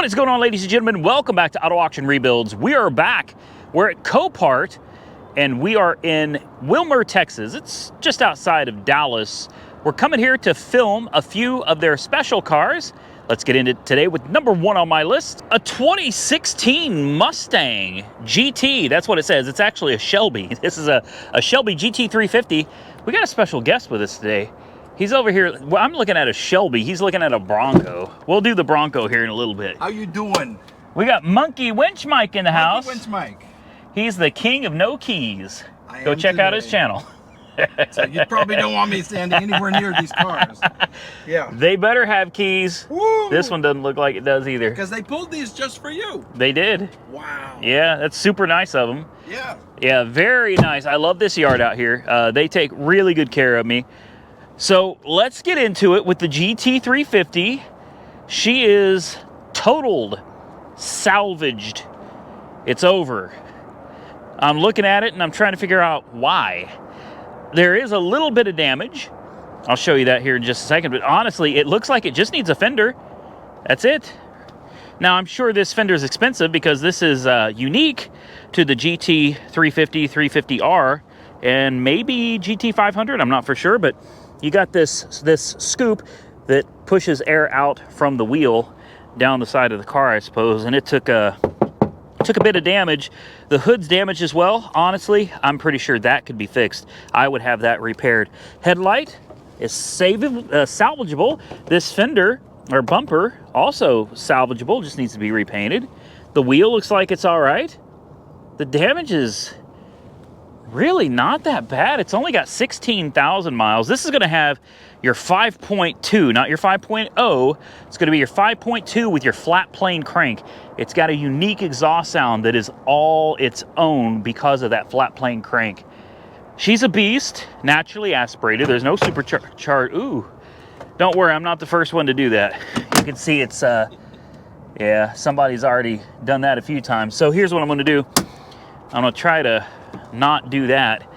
What is going on, ladies and gentlemen? Welcome back to Auto Auction Rebuilds. We are back. We're at Copart, and we are in Wilmer, Texas. It's just outside of Dallas. We're coming here to film a few of their special cars. Let's get into it today with number one on my list, a 2016 Mustang GT. That's what it says. It's actually a Shelby. This is a Shelby GT350. We got a special guest with us today. He's over here. Well, I'm looking at a Shelby. He's looking at a Bronco. We'll do the Bronco here in a little bit. How you doing? We got Monkey Winch Mike in the house. Winch Mike. He's the king of no keys. Go check out his channel. So you probably don't want me standing anywhere near these cars. Yeah. They better have keys. Woo! This one doesn't look like it does either. Because they pulled these just for you. They did. Wow. Yeah, that's super nice of them. Yeah. Yeah, very nice. I love this yard out here. They take really good care of me. So let's get into it with the GT350. She is totaled, salvaged. It's over. I'm looking at it and I'm trying to figure out why. There is a little bit of damage. I'll show you that here in just a second, but honestly, it looks like it just needs a fender. That's it. Now, I'm sure this fender is expensive because this is unique to the GT350, 350R, and maybe GT500, I'm not for sure, but you got this scoop that pushes air out from the wheel down the side of the car, I suppose, and it took a bit of damage. The hood's damaged as well. Honestly, I'm pretty sure that could be fixed. I would have that repaired. Headlight is salvageable. This fender or bumper also salvageable, just needs to be repainted. The wheel looks like it's all right. The damage is really not that bad. It's only got 16,000 miles. This is going to have your 5.2, not your 5.0. It's going to be your 5.2 with your flat plane crank. It's got a unique exhaust sound that is all its own because of that flat plane crank. She's a beast, naturally aspirated. There's no supercharged. Ooh, don't worry, I'm not the first one to do that. You can see it's, yeah, somebody's already done that a few times. So here's what I'm going to do. I'm going to try to not do that.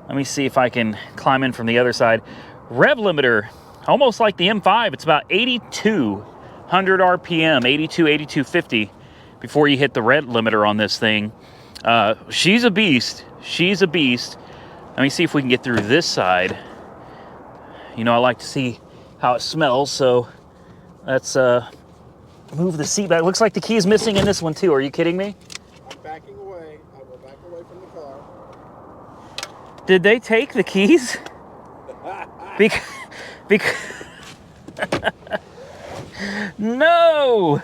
Let me see if I can climb in from the other side. Rev limiter, almost like the M5. It's about 8,200 RPM, 8250 before you hit the rev limiter on this thing. She's a beast. She's a beast. Let me see if we can get through this side. You know, I like to see how it smells, so let's move the seat back. Looks like the key is missing in this one too. Are you kidding me? I'm backing away. I will back away from the car. Did they take the keys? Because no.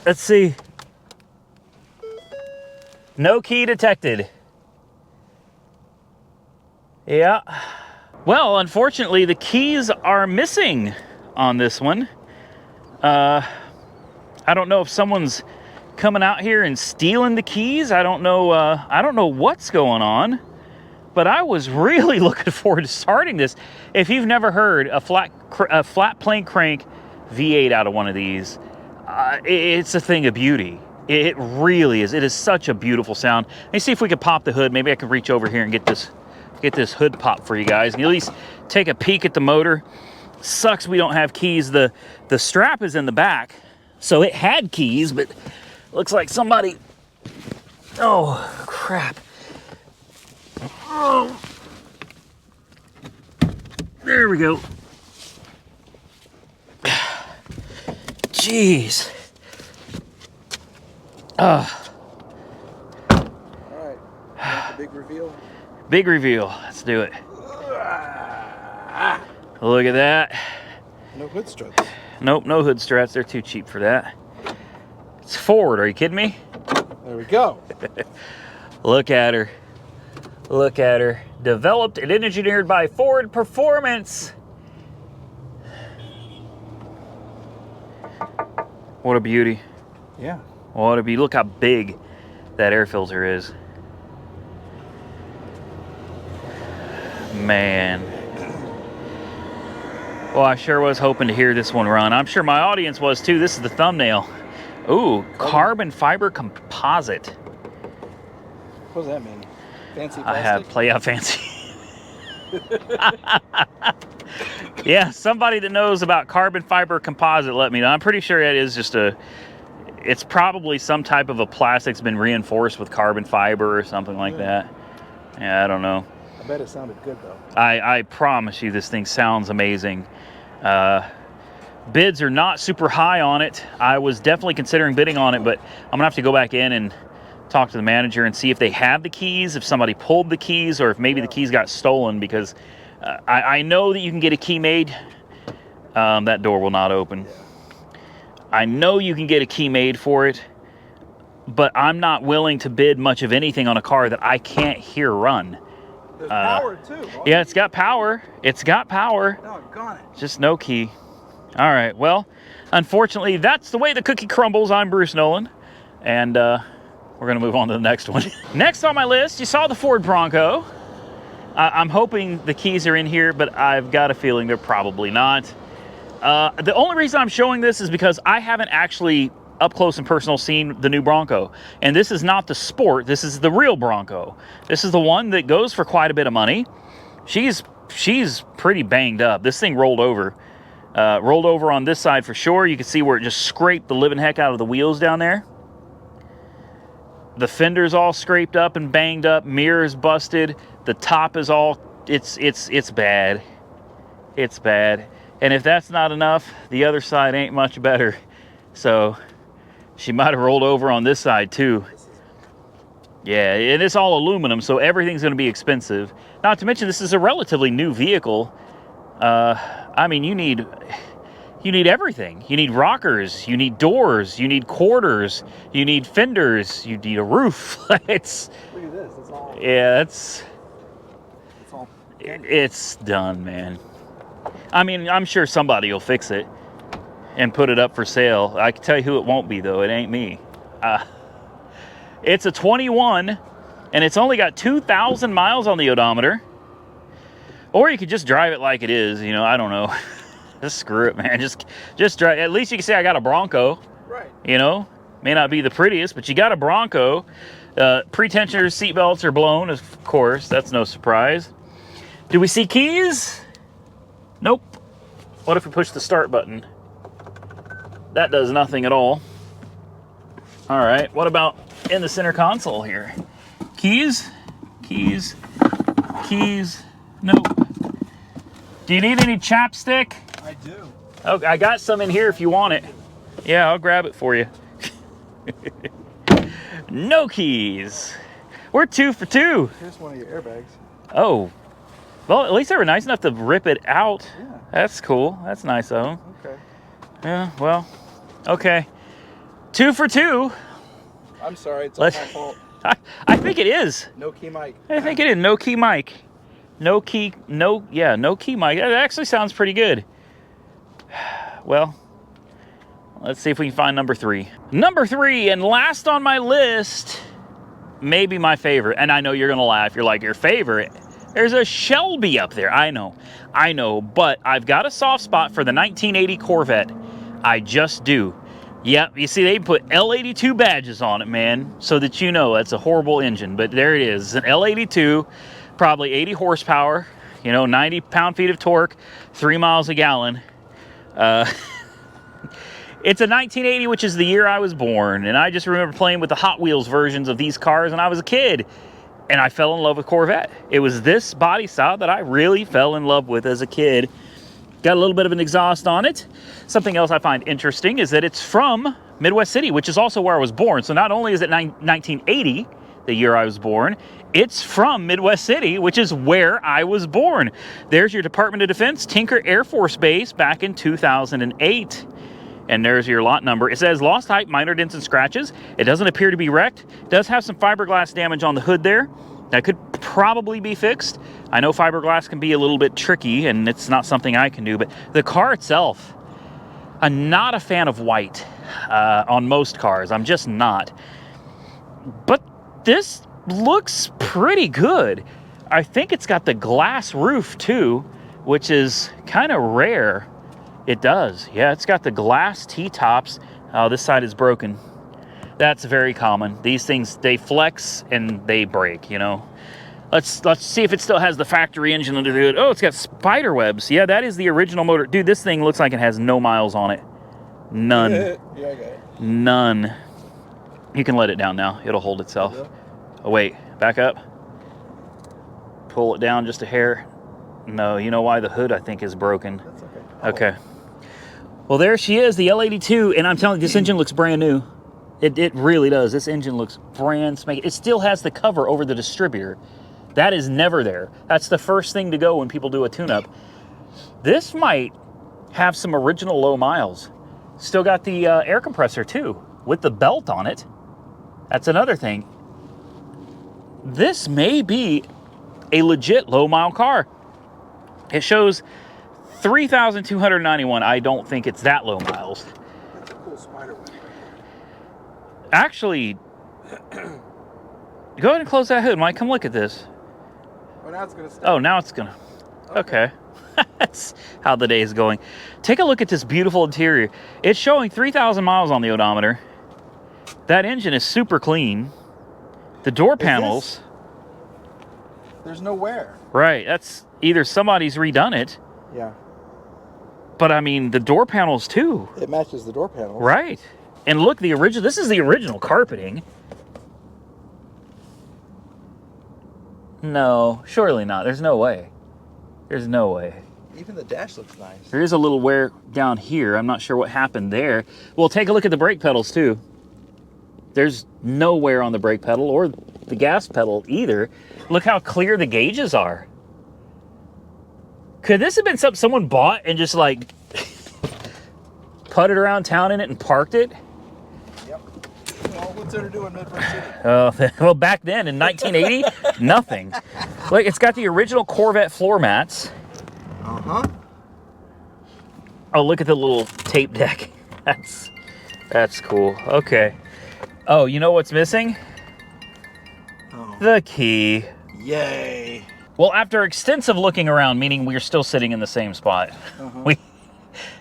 Let's see. No key detected. Yeah. Well, unfortunately, the keys are missing on this one. I don't know if someone's coming out here and stealing the keys. I don't know what's going on. But I was really looking forward to starting this. If you've never heard a flat plane crank V8 out of one of these, it's a thing of beauty. It really is. It is such a beautiful sound. Let me see if we can pop the hood. Maybe I can reach over here and get this hood pop for you guys, and at least take a peek at the motor. Sucks we don't have keys. The strap is in the back, so it had keys, but looks like somebody. Oh crap. Oh, there we go. Jeez. All right. Big reveal. Big reveal. Let's do it. Look at that. No hood struts. Nope, no hood struts. They're too cheap for that. It's Ford. Are you kidding me? There we go. Look at her. Look at her. Developed and engineered by Ford Performance. What a beauty. Yeah. What a beauty. Look how big that air filter is. Man. Well, I sure was hoping to hear this one run. I'm sure my audience was too. This is the thumbnail. Ooh, carbon fiber composite. What does that mean? Fancy plastic? I have play out fancy. Yeah, somebody that knows about carbon fiber composite, let me know. I'm pretty sure it is just it's probably some type of a plastic that's been reinforced with carbon fiber or something like that. Yeah, I don't know. I bet it sounded good though. I promise you this thing sounds amazing. Bids are not super high on it. I was definitely considering bidding on it, but I'm gonna have to go back in and talk to the manager and see if they have the keys, if somebody pulled the keys, or if maybe the keys got stolen, because I know that you can get a key made. That door will not open. I know you can get a key made for it, but I'm not willing to bid much of anything on a car that I can't hear run. There's power too. Yeah, it's got power. It's got power. Doggone it. Just no key. All right, well, unfortunately, that's the way the cookie crumbles. I'm Bruce Nolan, and we're gonna move on to the next one. Next on my list, you saw the Ford Bronco. I'm hoping the keys are in here, but I've got a feeling they're probably not. The only reason I'm showing this is because I haven't actually up close and personal seen the new Bronco. And this is not the Sport, this is the real Bronco. This is the one that goes for quite a bit of money. She's pretty banged up. This thing rolled over. Rolled over on this side for sure. You can see where it just scraped the living heck out of the wheels down there. The fender's all scraped up and banged up. Mirror's busted. The top is all, it's bad. It's bad. And if that's not enough, the other side ain't much better. So she might have rolled over on this side too. Yeah, and it's all aluminum, so everything's going to be expensive. Not to mention, this is a relatively new vehicle. I mean, you need everything. You need rockers, you need doors, you need quarters, you need fenders, you need a roof. Look at this. It's all. Yeah, It's all. it's done, man. I mean, I'm sure somebody will fix it and put it up for sale. I can tell you who it won't be, though. It ain't me. It's a 21, and it's only got 2,000 miles on the odometer. Or you could just drive it like it is. You know, I don't know. Just screw it, man. Just drive. At least you can say I got a Bronco. Right. You know, may not be the prettiest, but you got a Bronco. Pre-tensioners, seatbelts are blown, of course. That's no surprise. Do we see keys? Nope. What if we push the start button? That does nothing at all. All right, what about in the center console here? Keys? Keys? Keys? Nope. Do you need any chapstick? I do. Oh, I got some in here if you want it. Yeah, I'll grab it for you. No keys. We're 2 for 2. Here's one of your airbags. Oh. Well, at least they were nice enough to rip it out. Yeah. That's cool. That's nice of them. Okay. Yeah, well, okay. 2 for 2. I'm sorry, it's all my Let's- fault. I think it is. No key mic. I think it is. No key mic. No key mic. That actually sounds pretty good. Well, let's see if we can find number 3. Number 3, and last on my list, maybe my favorite. And I know you're going to laugh. You're like, your favorite? There's a Shelby up there. I know, but I've got a soft spot for the 1980 Corvette. I just do. Yep, you see, they put L82 badges on it, man, so that you know that's a horrible engine. But there it is, an L82, probably 80 horsepower, you know, 90 pound-feet of torque, 3 miles a gallon. It's a 1980, which is the year I was born, and I just remember playing with the Hot Wheels versions of these cars when I was a kid, and I fell in love with Corvette. It was this body style that I really fell in love with as a kid. Got a little bit of an exhaust on it. Something else I find interesting is that it's from Midwest City, which is also where I was born. So not only is it 1980, the year I was born, it's from Midwest City, which is where I was born. There's your Department of Defense, Tinker Air Force Base back in 2008. And there's your lot number. It says lost height, minor dents and scratches. It doesn't appear to be wrecked. It does have some fiberglass damage on the hood there. That could probably be fixed. I know fiberglass can be a little bit tricky, and it's not something I can do, but the car itself, I'm not a fan of white on most cars. I'm just not. But this looks pretty good. I think it's got the glass roof too, which is kind of rare. It does. Yeah, it's got the glass T-tops. Oh, this side is broken. That's very common. These things, they flex and they break, you know. Let's see if it still has the factory engine under it. Oh, it's got spider webs. Yeah, that is the original motor. Dude, this thing looks like it has no miles on it. None. Yeah, I got it. None. You can let it down now. It'll hold itself. Oh, wait. Back up. Pull it down just a hair. No, you know why? The hood, I think, is broken. That's okay. Okay. Well, there she is, the L82. And I'm telling you, this engine looks brand new. It really does. This engine looks brand spanking. It still has the cover over the distributor. That is never there. That's the first thing to go when people do a tune-up. This might have some original low miles. Still got the air compressor, too, with the belt on it. That's another thing. This may be a legit low-mile car. It shows 3,291. I don't think it's that low miles. That's a cool spider web. Actually, go ahead and close that hood, Mike. Come look at this. Oh, now it's going to stop. Oh, now it's going to... Okay. That's how the day is going. Take a look at this beautiful interior. It's showing 3,000 miles on the odometer. That engine is super clean. The door panels... There's no wear. Right. That's either somebody's redone it. Yeah. But, I mean, the door panels, too. It matches the door panels. Right. And look, the original... This is the original carpeting. No, surely not. There's no way. There's no way. Even the dash looks nice. There is a little wear down here. I'm not sure what happened there. Well, take a look at the brake pedals, too. There's no wear on the brake pedal or the gas pedal either. Look how clear the gauges are. Could this have been something someone bought and just, like, putted around town in it and parked it? Yep. Well, what's there to do in Midway City? Well, back then in 1980, nothing. Look, it's got the original Corvette floor mats. Uh-huh. Oh, look at the little tape deck. That's cool. Okay. Oh, you know what's missing? Oh. The key. Yay. Well, after extensive looking around, meaning we're still sitting in the same spot,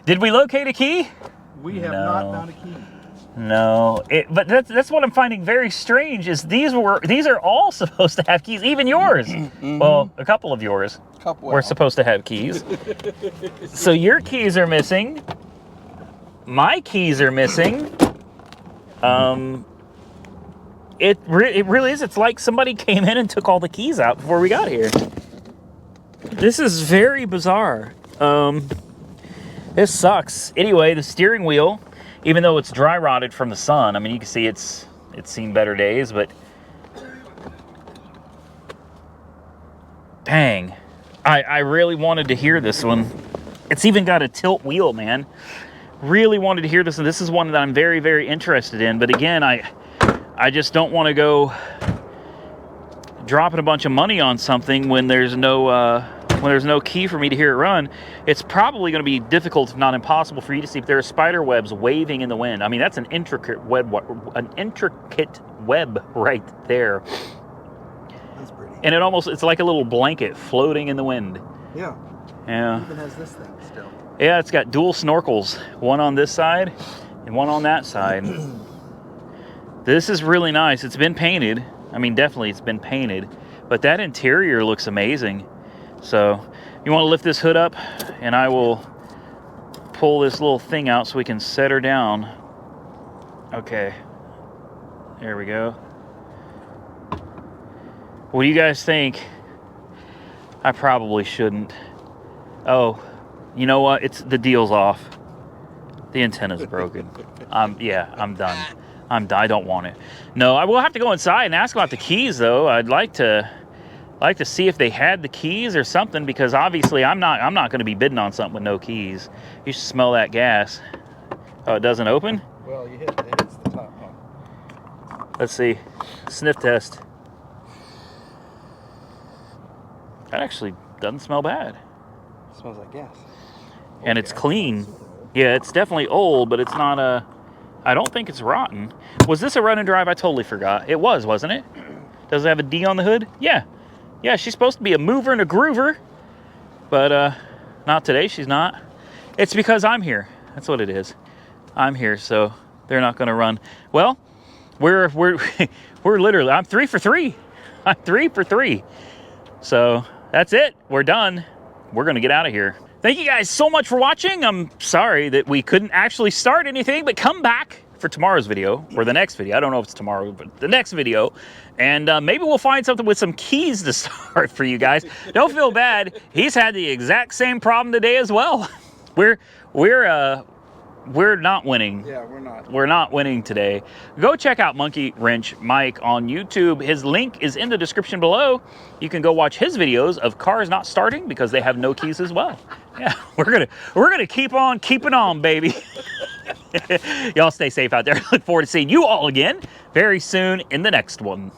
did we locate a key? We have not found a key. No, but that's what I'm finding very strange. Is these are all supposed to have keys, even yours. Well, a couple of yours were supposed to have keys. So your keys are missing. My keys are missing. It really is. It's like somebody came in and took all the keys out before we got here. This is very bizarre. This sucks. Anyway, the steering wheel, even though it's dry rotted from the sun, I mean, you can see it's seen better days, but dang, I really wanted to hear this one. It's even got a tilt wheel, man. Really wanted to hear this, and this is one that I'm very, very interested in. But again, I just don't want to go dropping a bunch of money on something when there's no key for me to hear it run. It's probably going to be difficult, if not impossible, for you to see if there are spider webs waving in the wind. I mean, that's an intricate web right there. That's pretty. And it's like a little blanket floating in the wind. Yeah. Yeah. It even has this thing still. Yeah, it's got dual snorkels, one on this side and one on that side. This is really nice. It's been painted. I mean, definitely it's been painted, but that interior looks amazing. So you want to lift this hood up and I will pull this little thing out so we can set her down. Okay, there we go. What do you guys think? I probably shouldn't. Oh, you know what? The deal's off. The antenna's broken. I'm done. I don't want it. No, I will have to go inside and ask about the keys, though. I'd like to see if they had the keys or something, because obviously I'm not going to be bidding on something with no keys. You should smell that gas. Oh, it doesn't open? Well, it hits the top. Huh? Let's see. Sniff test. That actually doesn't smell bad. It smells like gas. And it's clean. Yeah, it's definitely old, but it's not I don't think it's rotten. Was this a run and drive? I totally forgot. It was, wasn't it? Does it have a D on the hood? Yeah. Yeah, she's supposed to be a mover and a groover. But not today, she's not. It's because I'm here. That's what it is. I'm here, so they're not going to run. Well, we're literally, I'm 3 for 3. I'm 3 for 3. So that's it. We're done. We're going to get out of here. Thank you guys so much for watching. I'm sorry that we couldn't actually start anything, but come back for tomorrow's video, or the next video. I don't know if it's tomorrow, but the next video. And maybe we'll find something with some keys to start for you guys. Don't feel bad. He's had the exact same problem today as well. We're not winning. Yeah, we're not. We're not winning today. Go check out Monkey Wrench Mike on YouTube. His link is in the description below. You can go watch his videos of cars not starting because they have no keys as well. Yeah, we're gonna keep on keeping on, baby. Y'all stay safe out there. Look forward to seeing you all again very soon in the next one.